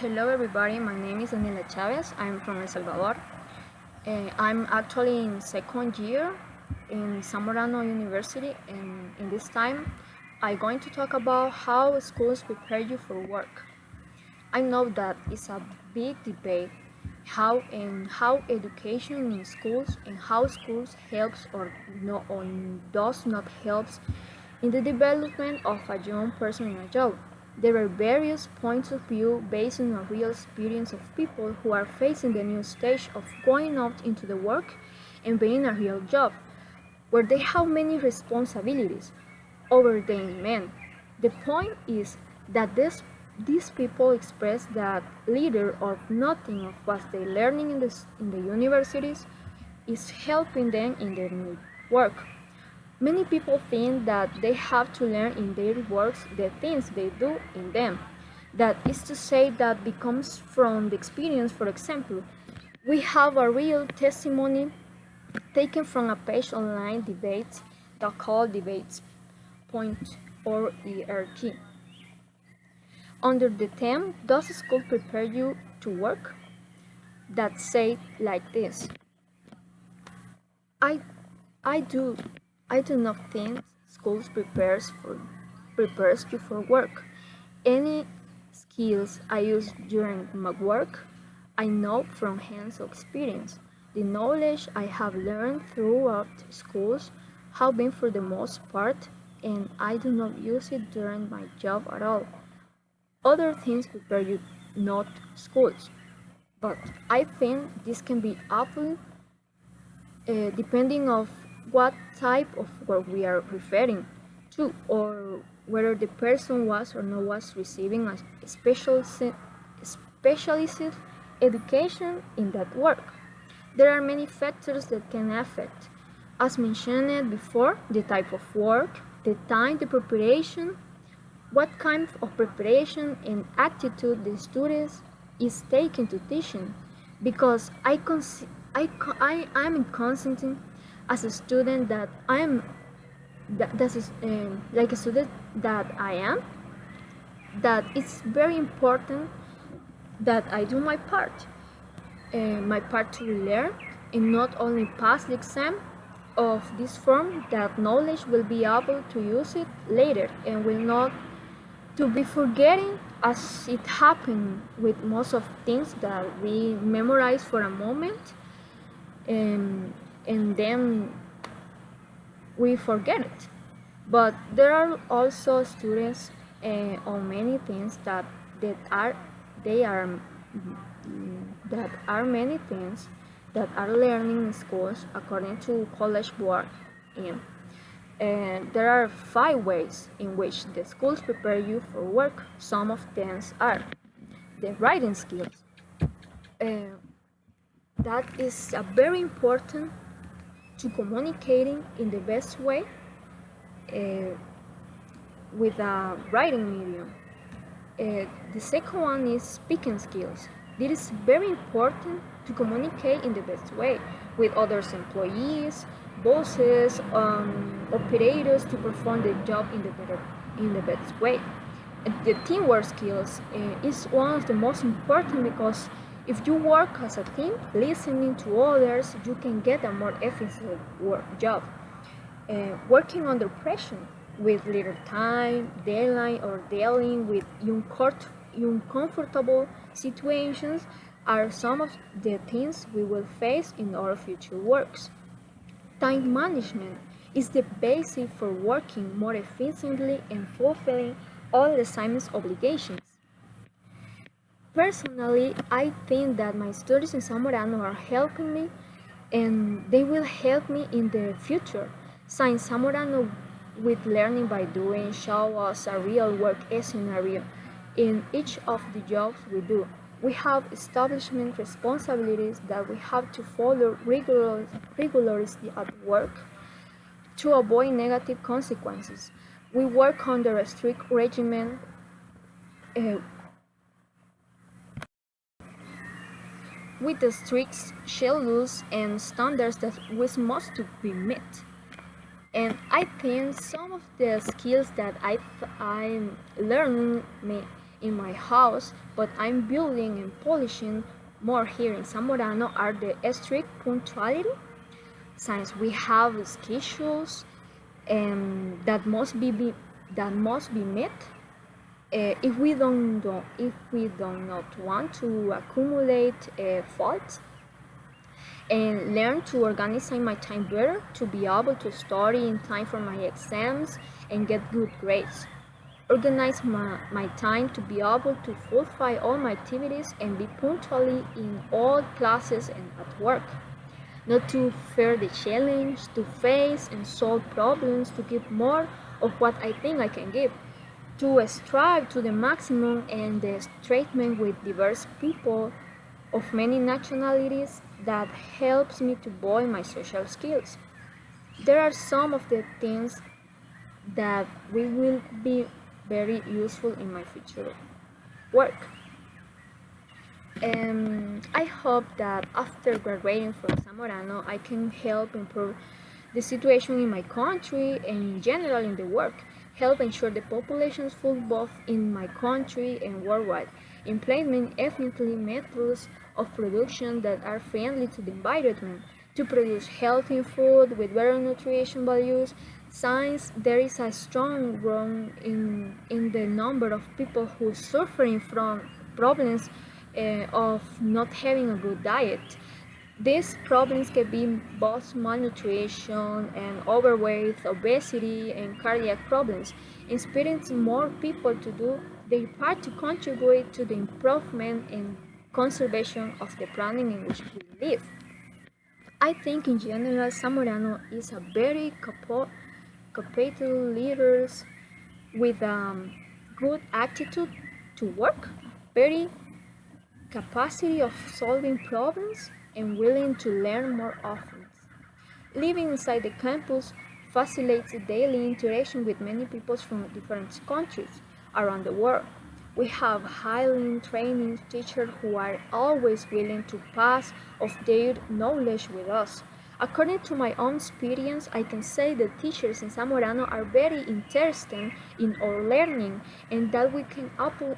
Hello everybody, my name is Daniela Chávez. I'm from El Salvador. I'm actually in second year in Zamorano University, and in this time I'm going to talk about how schools prepare you for work. I know that it's a big debate how education in schools and how schools helps or does not helps in the development of a young person in a job. There are various points of view based on a real experience of people who are facing the new stage of going out into the work and being a real job, where they have many responsibilities over their men. The point is that these people express that little or nothing of what they're learning in the universities is helping them in their new work. Many people think that they have to learn in their works the things they do in them. That is to say, that becomes from the experience. For example, we have a real testimony taken from a page online debates that called debates.org. Under the theme, does school prepare you to work? That say like this. I I do I do not think schools prepares you for work. Any skills I use during my work, I know from hands-on experience. The knowledge I have learned throughout schools have been for the most part, and I do not use it during my job at all. Other things prepare you, not schools. But I think this can be applied depending of what type of work we are referring to, or whether the person was or not was receiving a specialized education in that work. There are many factors that can affect, as mentioned before, the type of work, the time, the preparation, what kind of preparation and attitude the student is taking to teaching, because I'm constant as a student that that is like a student that I am, that it's very important that I do my part to learn and not only pass the exam of this form, that knowledge will be able to use it later and will not to be forgetting, as it happened with most of things that we memorize for a moment, and then we forget it. But there are also students on many things that are they are that are many things that are learning in schools according to College Board. And there are 5 ways in which the schools prepare you for work. Some of them are the writing skills. Uh, that is very important to communicating in the best way uh, with a writing medium. The second one is speaking skills. This is very important to communicate in the best way with others employees, bosses, operators, to perform the job in the best way. The teamwork skills is one of the most important, because if you work as a team, listening to others, you can get a more efficient job. Working under pressure with little time, deadline, or dealing with uncomfortable situations are some of the things we will face in our future works. Time management is the basis for working more efficiently and fulfilling all the assignments obligations. Personally, I think that my studies in Zamorano are helping me, and they will help me in the future. Since Zamorano with learning by doing show us a real work scenario in each of the jobs we do. We have establishment responsibilities that we have to follow rigorously at work to avoid negative consequences. We work under a strict regimen uh, with the strict schedules and standards that must to be met. And I think some of the skills that I'm learning in my house, but I'm building and polishing more here in Zamorano are the strict punctuality, since we have schedules that must be met. If we do not want to accumulate faults, and learn to organize my time better to be able to study in time for my exams and get good grades. Organize my time to be able to fulfill all my activities and be punctually in all classes and at work. Not to fear the challenge, to face and solve problems, to give more of what I think I can give, to strive to the maximum and the treatment with diverse people of many nationalities that helps me to build my social skills. There are some of the things that will be very useful in my future work. I hope that after graduating from Zamorano, I can help improve the situation in my country and in general in the work, help ensure the population's full both in my country and worldwide, implement efficiently methods of production that are friendly to the environment, to produce healthy food with better nutrition values. Since there is a strong growth in the number of people who are suffering from problems of not having a good diet. These problems can be both malnutrition and overweight, obesity, and cardiac problems, inspiring more people to do their part to contribute to the improvement and conservation of the planet in which we live. I think in general, Zamorano is a very capable leader with a good attitude to work, very capacity of solving problems, and willing to learn more often. Living inside the campus facilitates daily interaction with many people from different countries around the world. We have highly trained teachers who are always willing to pass of their knowledge with us. According to my own experience, I can say that teachers in Zamorano are very interested in our learning and that we can apply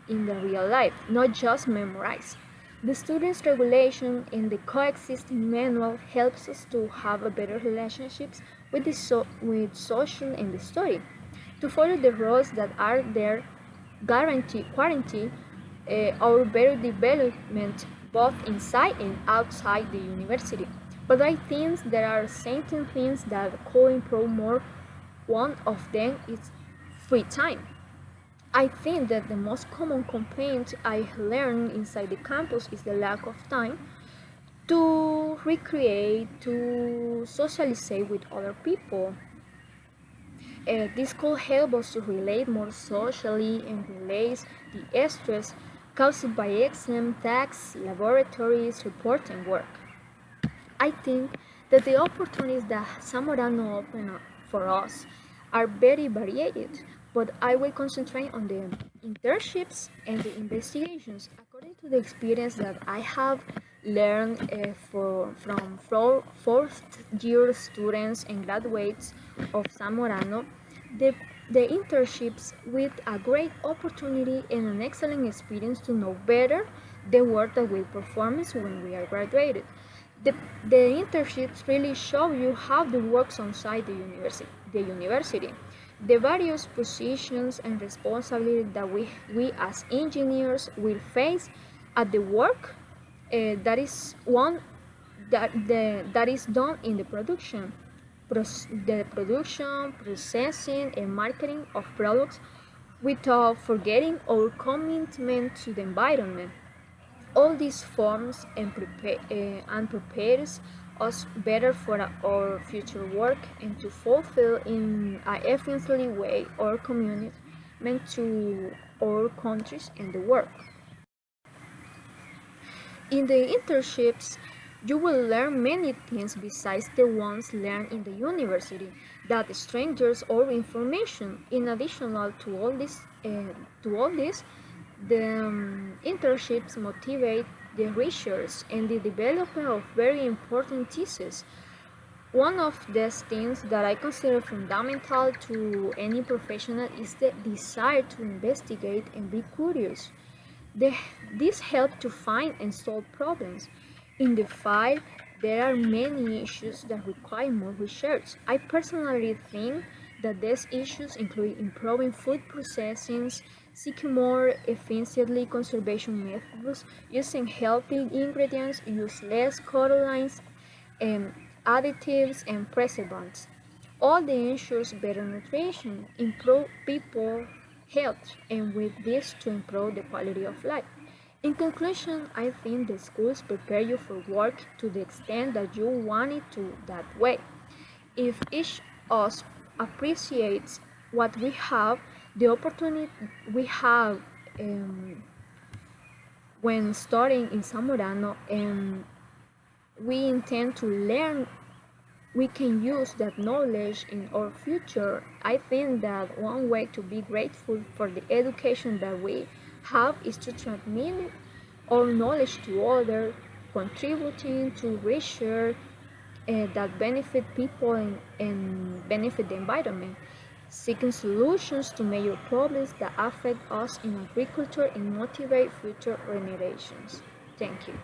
in the real life, not just memorize. The students' regulation in the coexisting manual helps us to have a better relationships with with social and the story. To follow the rules that are there guarantee our better development both inside and outside the university. But I think there are certain things that could improve more. One of them is free time. I think that the most common complaint I learned inside the campus is the lack of time to recreate, to socialize with other people. This could help us to relate more socially and release the stress caused by exam, tasks, laboratories, reporting work. I think that the opportunities that Zamorano open up for us are very varied, but I will concentrate on the internships and the investigations. According to the experience that I have learned from fourth year students and graduates of Zamorano, the, the internships with a great opportunity and an excellent experience to know better the work that we perform when we are graduated. The, the internships really show you how the works outside the university, the various positions and responsibilities that we as engineers will face at the work that is one that is done in the the production, processing, and marketing of products, without forgetting our commitment to the environment. All these forms and prepares us better for our future work and to fulfill in an efficiently way our commitment to our countries and the world. In the internships, you will learn many things besides the ones learned in the university that strengthens our information. In addition to all this, the internships motivate the research and the development of very important theses. One of these things that I consider fundamental to any professional is the desire to investigate and be curious. This helps to find and solve problems. In the field, there are many issues that require more research. I personally think that these issues include improving food processing, seeking more efficiently conservation methods, using healthy ingredients, use less colorants, um, additives, and preservatives. All the ensures better nutrition, improve people health, and with this to improve the quality of life. In conclusion, I think the schools prepare you for work to the extent that you want it to that way. If each of us appreciates what we have, the opportunity we have when studying in Zamorano, and we intend to learn, we can use that knowledge in our future. I think that one way to be grateful for the education that we have is to transmit our knowledge to others, contributing to research that benefit people and benefit the environment, seeking solutions to major problems that affect us in agriculture and motivate future generations. Thank you.